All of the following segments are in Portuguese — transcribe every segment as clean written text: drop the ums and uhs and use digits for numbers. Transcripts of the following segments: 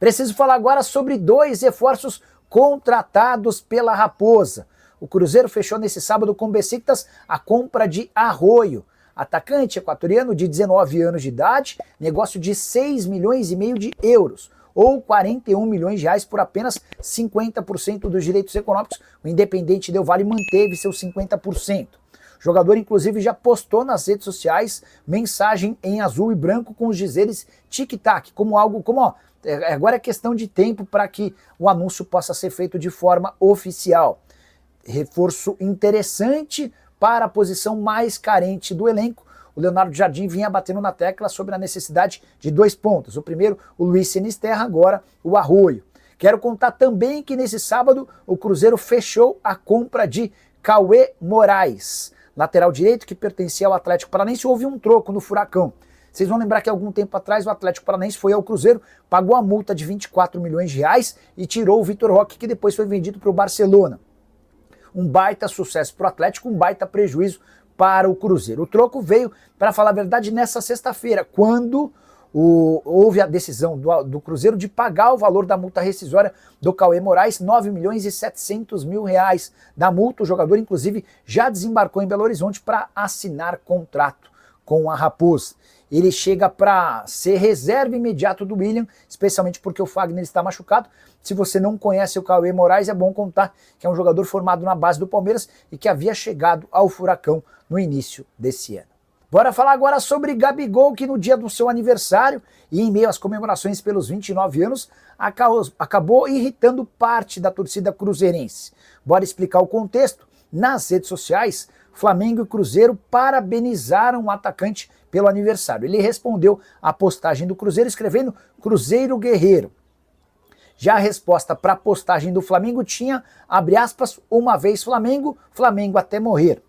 Preciso falar agora sobre 2 reforços contratados pela Raposa. O Cruzeiro fechou nesse sábado com o Besiktas a compra de Arroio, atacante equatoriano de 19 anos de idade, negócio de 6,5 milhões de euros, ou 41 milhões de reais por apenas 50% dos direitos econômicos. O Independente Del Valle manteve seus 50%. O jogador, inclusive, já postou nas redes sociais mensagem em azul e branco com os dizeres tic-tac, como algo como, ó, agora é questão de tempo para que o anúncio possa ser feito de forma oficial. Reforço interessante para a posição mais carente do elenco. O Leonardo Jardim vinha batendo na tecla sobre a necessidade de 2 pontos. O primeiro, o Luiz Sinisterra, agora o Arroio. Quero contar também que nesse sábado o Cruzeiro fechou a compra de Cauê Moraes, lateral direito que pertencia ao Atlético Paranaense. Houve um troco no Furacão. Vocês vão lembrar que algum tempo atrás o Atlético Paranaense foi ao Cruzeiro, pagou a multa de 24 milhões de reais e tirou o Vitor Roque, que depois foi vendido para o Barcelona. Um baita sucesso para o Atlético, um baita prejuízo para o Cruzeiro. O troco veio, para falar a verdade, nessa sexta-feira, quando houve a decisão do Cruzeiro de pagar o valor da multa rescisória do Cauê Moraes, 9 milhões e 700 mil reais da multa. O jogador, inclusive, já desembarcou em Belo Horizonte para assinar contrato com a Raposa. Ele chega para ser reserva imediato do William, especialmente porque o Fagner está machucado. Se você não conhece o Cauê Moraes, é bom contar que é um jogador formado na base do Palmeiras e que havia chegado ao Furacão no início desse ano. Bora falar agora sobre Gabigol, que no dia do seu aniversário e em meio às comemorações pelos 29 anos, acabou irritando parte da torcida cruzeirense. Bora explicar o contexto. Nas redes sociais, Flamengo e Cruzeiro parabenizaram o atacante pelo aniversário. Ele respondeu à postagem do Cruzeiro escrevendo Cruzeiro Guerreiro. Já a resposta para a postagem do Flamengo tinha, abre aspas, uma vez Flamengo, Flamengo até morrer.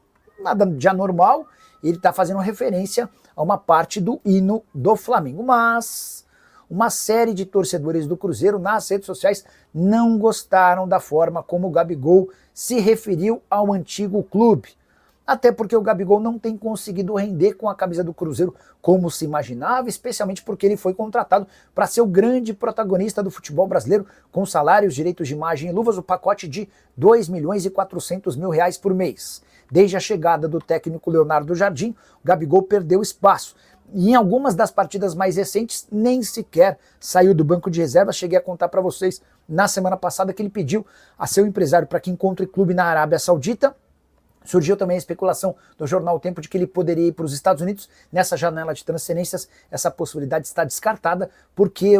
Nada de anormal, ele está fazendo referência a uma parte do hino do Flamengo. Mas uma série de torcedores do Cruzeiro nas redes sociais não gostaram da forma como o Gabigol se referiu ao antigo clube. Até porque o Gabigol não tem conseguido render com a camisa do Cruzeiro como se imaginava, especialmente porque ele foi contratado para ser o grande protagonista do futebol brasileiro, com salários, direitos de imagem e luvas, o pacote de 2 milhões e 400 mil reais por mês. Desde a chegada do técnico Leonardo Jardim, o Gabigol perdeu espaço. E em algumas das partidas mais recentes, nem sequer saiu do banco de reservas. Cheguei a contar para vocês na semana passada que ele pediu a seu empresário para que encontre clube na Arábia Saudita. Surgiu também a especulação do jornal O Tempo de que ele poderia ir para os Estados Unidos. Nessa janela de transferências, essa possibilidade está descartada, porque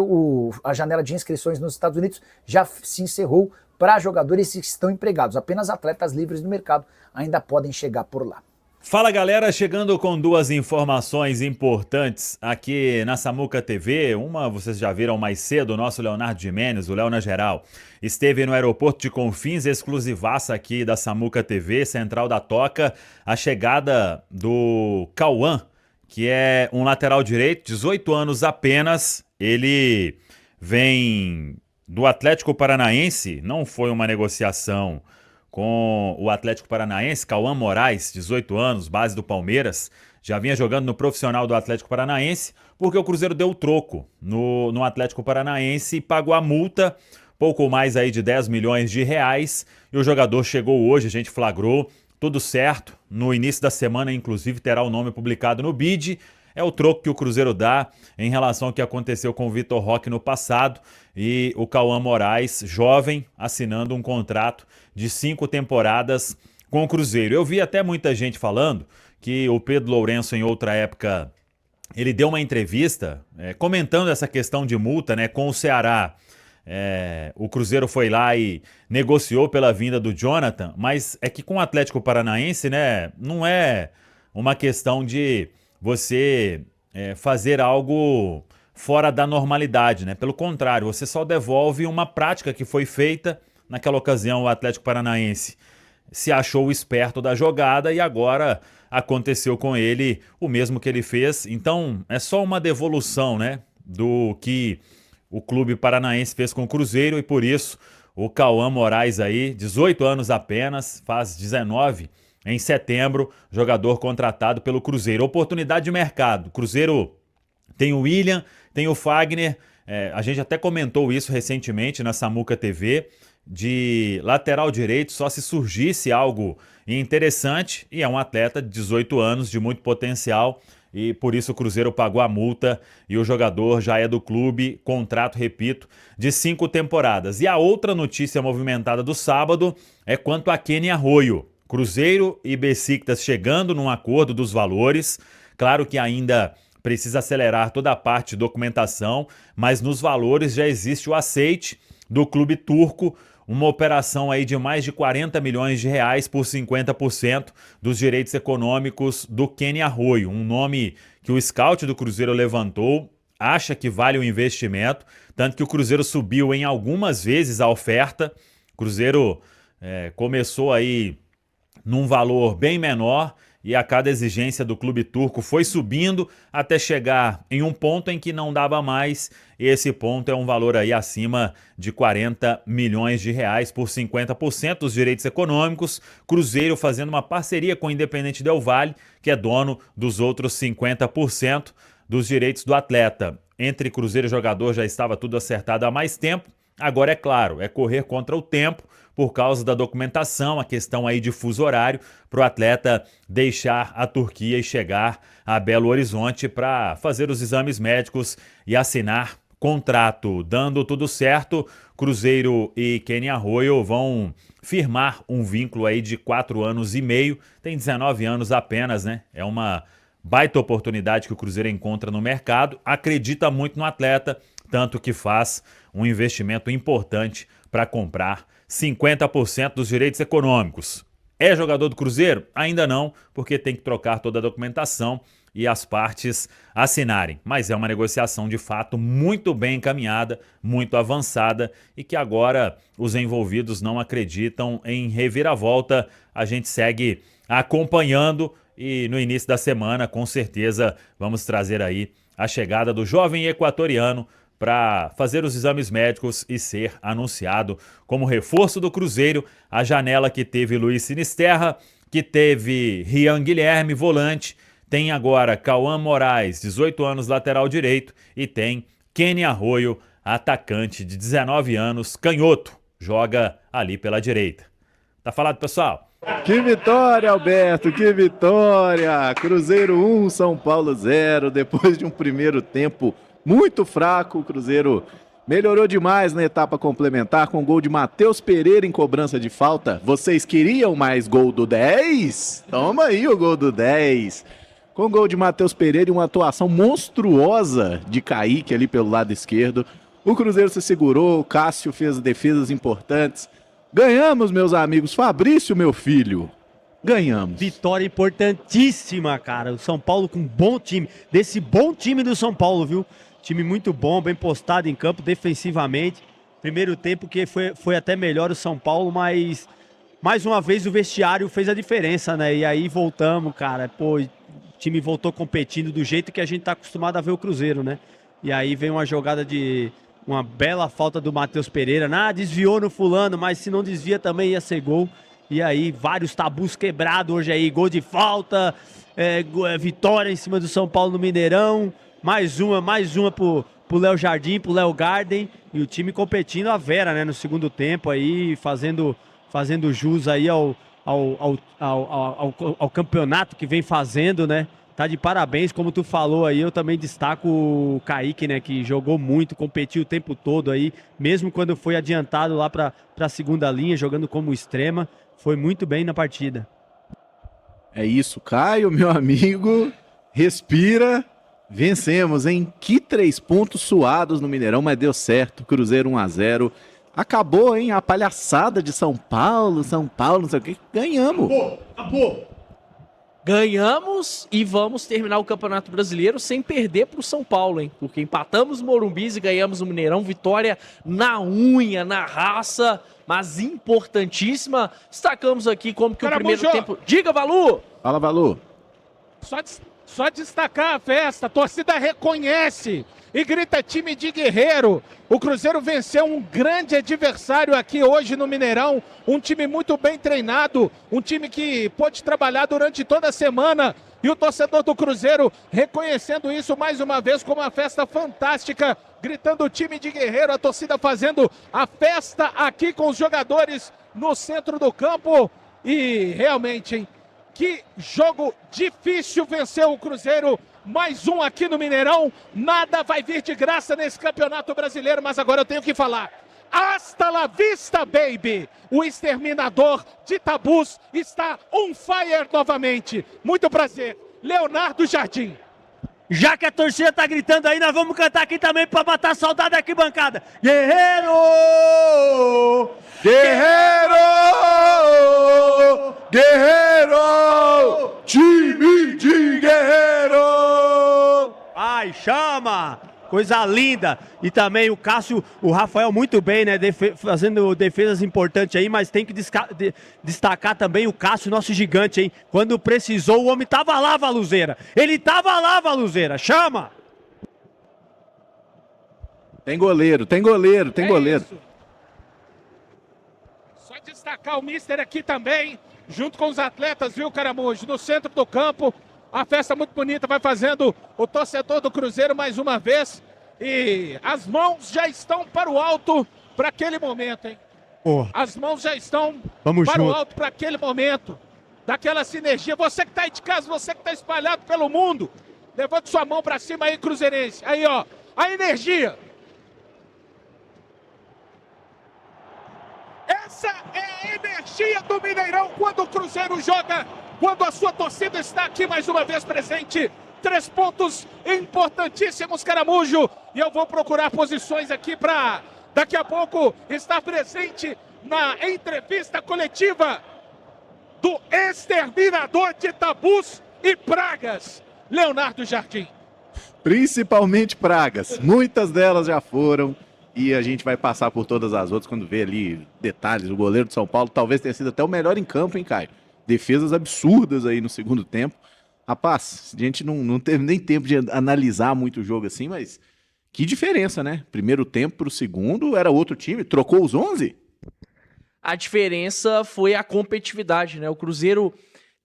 a janela de inscrições nos Estados Unidos já se encerrou para jogadores que estão empregados. Apenas atletas livres do mercado ainda podem chegar por lá. Fala galera, chegando com 2 informações importantes aqui na Samuca TV. Uma vocês já viram mais cedo, o nosso Leonardo Gimenez, o Léo na Geral, esteve no aeroporto de Confins, exclusivaça aqui da Samuca TV, Central da Toca, a chegada do Cauã, que é um lateral direito, 18 anos apenas. Ele vem do Atlético Paranaense, não foi uma negociação com o Atlético Paranaense. Cauã Moraes, 18 anos, base do Palmeiras, já vinha jogando no profissional do Atlético Paranaense, porque o Cruzeiro deu o troco no Atlético Paranaense e pagou a multa, pouco mais aí de 10 milhões de reais, e o jogador chegou hoje, a gente flagrou, tudo certo, no início da semana inclusive terá o nome publicado no BID. É o troco que o Cruzeiro dá em relação ao que aconteceu com o Vitor Roque no passado, e o Cauã Moraes, jovem, assinando um contrato de 5 temporadas com o Cruzeiro. Eu vi até muita gente falando que o Pedro Lourenço, em outra época, ele deu uma entrevista comentando essa questão de multa, né, com o Ceará. O Cruzeiro foi lá e negociou pela vinda do Jonathan, mas é que com o Atlético Paranaense, né, não é uma questão de você fazer algo fora da normalidade, né? Pelo contrário, você só devolve uma prática que foi feita. Naquela ocasião, o Atlético Paranaense se achou o esperto da jogada e agora aconteceu com ele o mesmo que ele fez. Então, é só uma devolução, né, do que o clube paranaense fez com o Cruzeiro, e por isso o Cauã Moraes aí, 18 anos apenas, faz 19 em setembro, jogador contratado pelo Cruzeiro. Oportunidade de mercado. O Cruzeiro tem o William, tem o Fagner, A gente até comentou isso recentemente na Samuca TV, de lateral direito só se surgisse algo interessante, e é um atleta de 18 anos, de muito potencial, e por isso o Cruzeiro pagou a multa e o jogador já é do clube, contrato, repito, de 5 temporadas. E a outra notícia movimentada do sábado é quanto a Kenny Arroyo. Cruzeiro e Besiktas chegando num acordo dos valores, claro que ainda precisa acelerar toda a parte de documentação, mas nos valores já existe o aceite do clube turco, uma operação aí de mais de 40 milhões de reais por 50% dos direitos econômicos do Kenny Arroyo, um nome que o scout do Cruzeiro levantou, acha que vale o investimento, tanto que o Cruzeiro subiu em algumas vezes a oferta. O Cruzeiro começou aí num valor bem menor, e a cada exigência do clube turco foi subindo até chegar em um ponto em que não dava mais. Esse ponto é um valor aí acima de 40 milhões de reais por 50% dos direitos econômicos. Cruzeiro fazendo uma parceria com o Independente Del Valle, que é dono dos outros 50% dos direitos do atleta. Entre Cruzeiro e jogador já estava tudo acertado há mais tempo. Agora, é claro, é correr contra o tempo por causa da documentação, a questão aí de fuso horário, para o atleta deixar a Turquia e chegar a Belo Horizonte para fazer os exames médicos e assinar contrato. Dando tudo certo, Cruzeiro e Kenny Arroyo vão firmar um vínculo aí de 4 anos e meio, tem 19 anos apenas, né? É uma baita oportunidade que o Cruzeiro encontra no mercado, acredita muito no atleta, tanto que faz um investimento importante para comprar 50% dos direitos econômicos. É jogador do Cruzeiro? Ainda não, porque tem que trocar toda a documentação e as partes assinarem. Mas é uma negociação de fato muito bem encaminhada, muito avançada, e que agora os envolvidos não acreditam em reviravolta. A gente segue acompanhando e no início da semana, com certeza, vamos trazer aí a chegada do jovem equatoriano para fazer os exames médicos e ser anunciado como reforço do Cruzeiro. A janela que teve Luiz Sinisterra, que teve Rian Guilherme, volante, tem agora Cauã Moraes, 18 anos, lateral direito, e tem Kenny Arroyo, atacante de 19 anos, canhoto, joga ali pela direita. Tá falado, pessoal? Que vitória, Alberto, que vitória! Cruzeiro 1, São Paulo 0, depois de um primeiro tempo muito fraco. O Cruzeiro melhorou demais na etapa complementar com o gol de Matheus Pereira em cobrança de falta. Vocês queriam mais gol do 10? Toma aí o gol do 10. Com o gol de Matheus Pereira e uma atuação monstruosa de Kaique ali pelo lado esquerdo, o Cruzeiro se segurou, o Cássio fez defesas importantes. Ganhamos, meus amigos. Fabrício, meu filho, ganhamos. Vitória importantíssima, cara. O São Paulo com um bom time. Desse bom time do São Paulo, viu? Time muito bom, bem postado em campo, defensivamente. Primeiro tempo que foi até melhor o São Paulo, mas mais uma vez o vestiário fez a diferença, né? E aí voltamos, cara. Pô, o time voltou competindo do jeito que a gente tá acostumado a ver o Cruzeiro, né? E aí vem uma jogada de uma bela falta do Matheus Pereira. Desviou no fulano, mas se não desvia também ia ser gol. E aí vários tabus quebrados hoje aí. Gol de falta, vitória em cima do São Paulo no Mineirão. Mais uma pro Léo Jardim, pro Léo Garden. E o time competindo a vera, né? No segundo tempo aí, fazendo jus aí ao campeonato que vem fazendo, né? Tá de parabéns, como tu falou aí. Eu também destaco o Kaique, né? Que jogou muito, competiu o tempo todo aí. Mesmo quando foi adiantado lá pra segunda linha, jogando como extrema. Foi muito bem na partida. É isso, Caio, meu amigo. Respira. Vencemos, hein? Que 3 pontos suados no Mineirão, mas deu certo. Cruzeiro 1-0. Acabou, hein? A palhaçada de São Paulo, não sei o que. Ganhamos. Acabou. Ganhamos e vamos terminar o Campeonato Brasileiro sem perder para o São Paulo, hein? Porque empatamos no Morumbi e ganhamos o Mineirão. Vitória na unha, na raça, mas importantíssima. Destacamos aqui como que o primeiro tempo... Diga, Valu! Fala, Valu. Só destacar a festa, a torcida reconhece e grita time de guerreiro. O Cruzeiro venceu um grande adversário aqui hoje no Mineirão, um time muito bem treinado, um time que pôde trabalhar durante toda a semana, e o torcedor do Cruzeiro reconhecendo isso mais uma vez como uma festa fantástica, gritando o time de Guerreiro, a torcida fazendo a festa aqui com os jogadores no centro do campo. E realmente, hein, que jogo difícil, venceu o Cruzeiro. Mais um aqui no Mineirão. Nada vai vir de graça nesse Campeonato Brasileiro, mas agora eu tenho que falar. Hasta la vista, baby! O exterminador de tabus está on fire novamente. Muito prazer, Leonardo Jardim. Já que a torcida tá gritando aí, nós vamos cantar aqui também pra matar a saudade aqui, bancada. Guerreiro! Guerreiro! Guerreiro! Time de Guerreiro! Ai, chama! Coisa linda! E também o Cássio, o Rafael muito bem, né? Fazendo defesas importantes aí, mas tem que destacar também o Cássio, nosso gigante, hein? Quando precisou, o homem tava lá, Valuzeira! Ele tava lá, Valuzeira! Chama! Tem goleiro, tem goleiro, tem goleiro. Isso. Só destacar o Mister aqui também, junto com os atletas, viu, Caramujo? No centro do campo. A festa muito bonita vai fazendo o torcedor do Cruzeiro mais uma vez. E as mãos já estão para o alto para aquele momento, hein? As mãos já estão para o alto para aquele momento. Daquela sinergia. Você que está aí de casa, você que está espalhado pelo mundo, levante sua mão para cima aí, cruzeirense. Aí, ó, a energia. Essa é a energia do Mineirão quando o Cruzeiro joga. Quando a sua torcida está aqui mais uma vez presente. 3 pontos importantíssimos, Caramujo. E eu vou procurar posições aqui para daqui a pouco estar presente na entrevista coletiva do exterminador de tabus e pragas, Leonardo Jardim. Principalmente pragas. Muitas delas já foram. E a gente vai passar por todas as outras quando vê ali detalhes. O goleiro de São Paulo talvez tenha sido até o melhor em campo, hein, Caio? Defesas absurdas aí no segundo tempo. Rapaz, a gente não teve nem tempo de analisar muito o jogo assim, mas que diferença, né? Primeiro tempo para o segundo, era outro time, trocou os 11? A diferença foi a competitividade, né? O Cruzeiro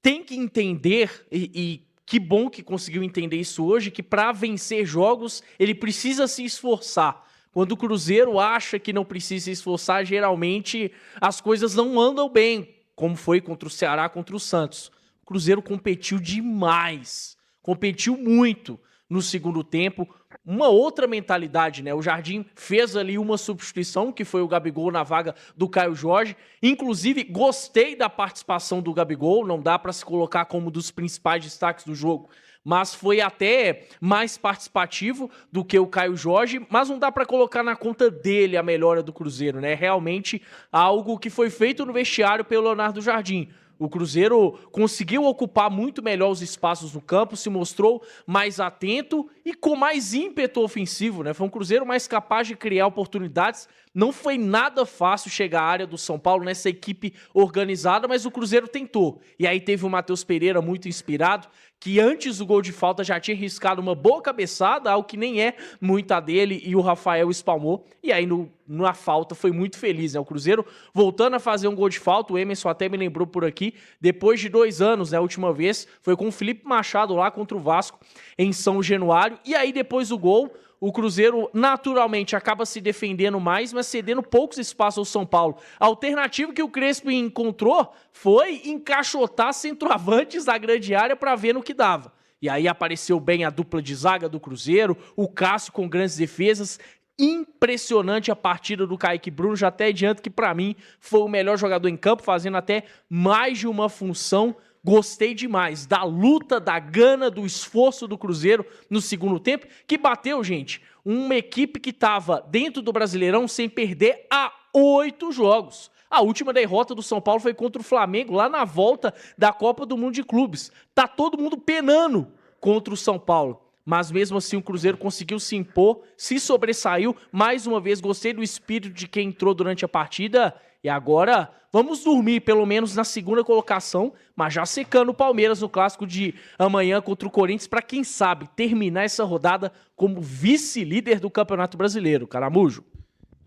tem que entender, e que bom que conseguiu entender isso hoje, que para vencer jogos ele precisa se esforçar. Quando o Cruzeiro acha que não precisa se esforçar, geralmente as coisas não andam bem, como foi contra o Ceará, contra o Santos. O Cruzeiro competiu demais, competiu muito no segundo tempo. Uma outra mentalidade, né? O Jardim fez ali uma substituição, que foi o Gabigol na vaga do Caio Jorge. Inclusive, gostei da participação do Gabigol, não dá para se colocar como um dos principais destaques do jogo, mas foi até mais participativo do que o Caio Jorge, mas não dá para colocar na conta dele a melhora do Cruzeiro, né? Realmente algo que foi feito no vestiário pelo Leonardo Jardim. O Cruzeiro conseguiu ocupar muito melhor os espaços no campo, se mostrou mais atento e com mais ímpeto ofensivo, né? Foi um Cruzeiro mais capaz de criar oportunidades. Não foi nada fácil chegar à área do São Paulo nessa equipe organizada, mas o Cruzeiro tentou. E aí teve o Matheus Pereira muito inspirado, que antes do gol de falta já tinha arriscado uma boa cabeçada, algo que nem é muita dele, e o Rafael espalmou. E aí na falta foi muito feliz, né? O Cruzeiro voltando a fazer um gol de falta, o Emerson até me lembrou por aqui, depois de 2 anos, né? A última vez foi com o Felipe Machado lá contra o Vasco em São Januário. E aí depois do gol, o Cruzeiro naturalmente acaba se defendendo mais, mas cedendo poucos espaços ao São Paulo. A alternativa que o Crespo encontrou foi encaixotar centroavantes da grande área para ver no que dava. E aí apareceu bem a dupla de zaga do Cruzeiro, o Cássio com grandes defesas. Impressionante a partida do Kaique Bruno, já até adianto que para mim foi o melhor jogador em campo, fazendo até mais de uma função. Gostei demais da luta, da gana, do esforço do Cruzeiro no segundo tempo, que bateu, gente, uma equipe que estava dentro do Brasileirão sem perder há 8 jogos. A última derrota do São Paulo foi contra o Flamengo, lá na volta da Copa do Mundo de Clubes. Tá todo mundo penando contra o São Paulo. Mas mesmo assim o Cruzeiro conseguiu se impor, se sobressaiu. Mais uma vez, gostei do espírito de quem entrou durante a partida. E agora vamos dormir, pelo menos na segunda colocação, mas já secando o Palmeiras no clássico de amanhã contra o Corinthians, para quem sabe terminar essa rodada como vice-líder do Campeonato Brasileiro. Caramujo.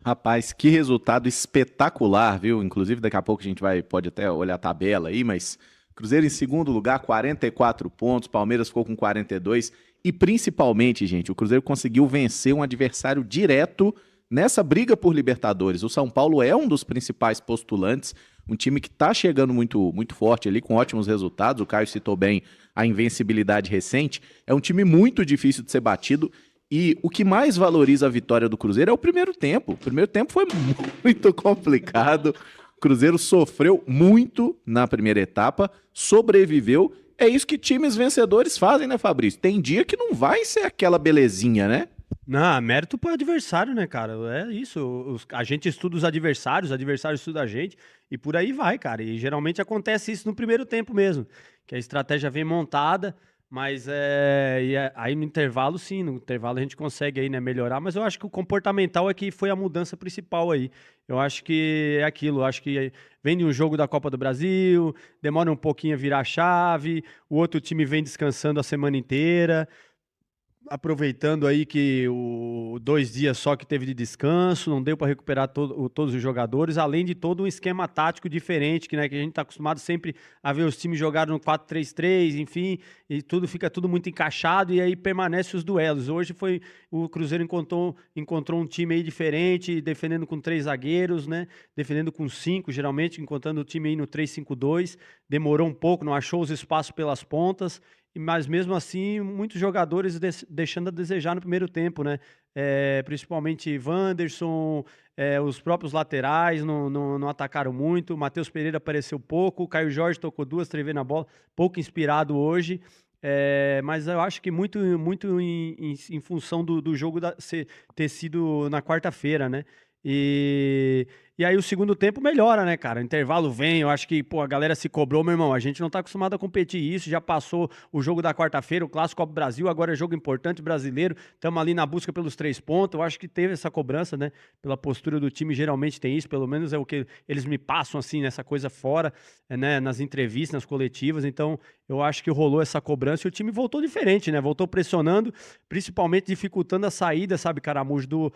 Rapaz, que resultado espetacular, viu? Inclusive daqui a pouco a gente pode até olhar a tabela aí, mas Cruzeiro em segundo lugar, 44 pontos, Palmeiras ficou com 42. E principalmente, gente, o Cruzeiro conseguiu vencer um adversário direto nessa briga por Libertadores. O São Paulo é um dos principais postulantes, um time que está chegando muito, muito forte ali, com ótimos resultados. O Caio citou bem a invencibilidade recente. É um time muito difícil de ser batido. E o que mais valoriza a vitória do Cruzeiro é o primeiro tempo. O primeiro tempo foi muito complicado. O Cruzeiro sofreu muito na primeira etapa, sobreviveu. É isso que times vencedores fazem, né, Fabrício? Tem dia que não vai ser aquela belezinha, né? Não, mérito pro adversário, né, cara? É isso. A gente estuda os adversários estudam a gente, e por aí vai, cara. E geralmente acontece isso no primeiro tempo mesmo, que a estratégia vem montada, mas aí no intervalo, sim, no intervalo a gente consegue aí, né, melhorar, mas eu acho que o comportamental é que foi a mudança principal aí. Eu acho que é aquilo, eu acho que vem de um jogo da Copa do Brasil, demora um pouquinho a virar a chave, o outro time vem descansando a semana inteira, aproveitando aí que o 2 dias só que teve de descanso, não deu para recuperar todos os jogadores, além de todo um esquema tático diferente, que, né, que a gente está acostumado sempre a ver os times jogarem no 4-3-3, enfim, e fica tudo muito encaixado, e aí permanece os duelos. Hoje o Cruzeiro encontrou um time aí diferente, defendendo com 3 zagueiros, né, defendendo com 5, geralmente, encontrando o time aí no 3-5-2, demorou um pouco, não achou os espaços pelas pontas, mas mesmo assim, muitos jogadores deixando a desejar no primeiro tempo, né? Principalmente Wanderson, os próprios laterais não atacaram muito. Matheus Pereira apareceu pouco, Caio Jorge tocou 2, 3 vezes na bola, pouco inspirado hoje. Mas eu acho que muito em função do jogo ter sido na quarta-feira, né? E aí o segundo tempo melhora, né, cara? O intervalo vem, eu acho que, a galera se cobrou, meu irmão, a gente não tá acostumado a competir isso, já passou o jogo da quarta-feira, o Clássico Copa do Brasil, agora é jogo importante brasileiro, estamos ali na busca pelos 3 pontos, eu acho que teve essa cobrança, né, pela postura do time, geralmente tem isso, pelo menos é o que eles me passam, assim, nessa coisa fora, né, nas entrevistas, nas coletivas, então eu acho que rolou essa cobrança e o time voltou diferente, né, voltou pressionando, principalmente dificultando a saída, sabe, Caramujo,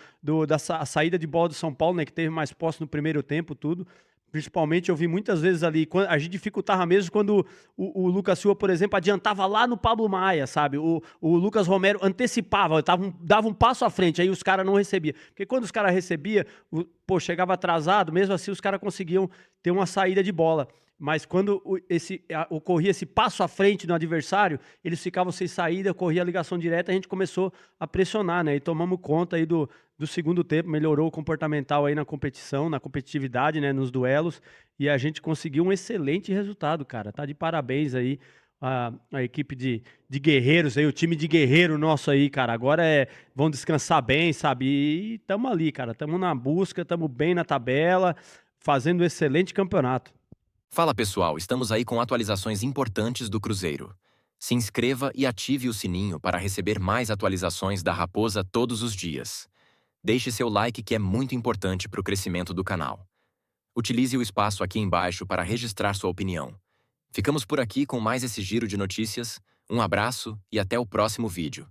a saída de bola do São Paulo, né, que teve mais posse no primeiro tempo, tudo. Principalmente eu vi muitas vezes ali, a gente dificultava mesmo quando o Lucas Silva, por exemplo, adiantava lá no Pablo Maia, sabe? O Lucas Romero antecipava, dava um passo à frente, aí os caras não recebiam. Porque quando os caras recebiam, chegava atrasado, mesmo assim os caras conseguiam ter uma saída de bola. Mas quando ocorria esse passo à frente no adversário, eles ficavam sem saída, corria a ligação direta, a gente começou a pressionar, né? E tomamos conta aí do segundo tempo, melhorou o comportamental aí na competição, na competitividade, né? Nos duelos, e a gente conseguiu um excelente resultado, cara. Tá de parabéns aí a equipe de guerreiros aí, o time de guerreiro nosso aí, cara. Agora vão descansar bem, sabe? E tamo ali, cara. Tamo na busca, tamo bem na tabela, fazendo um excelente campeonato. Fala pessoal, estamos aí com atualizações importantes do Cruzeiro. Se inscreva e ative o sininho para receber mais atualizações da Raposa todos os dias. Deixe seu like que é muito importante para o crescimento do canal. Utilize o espaço aqui embaixo para registrar sua opinião. Ficamos por aqui com mais esse giro de notícias. Um abraço e até o próximo vídeo.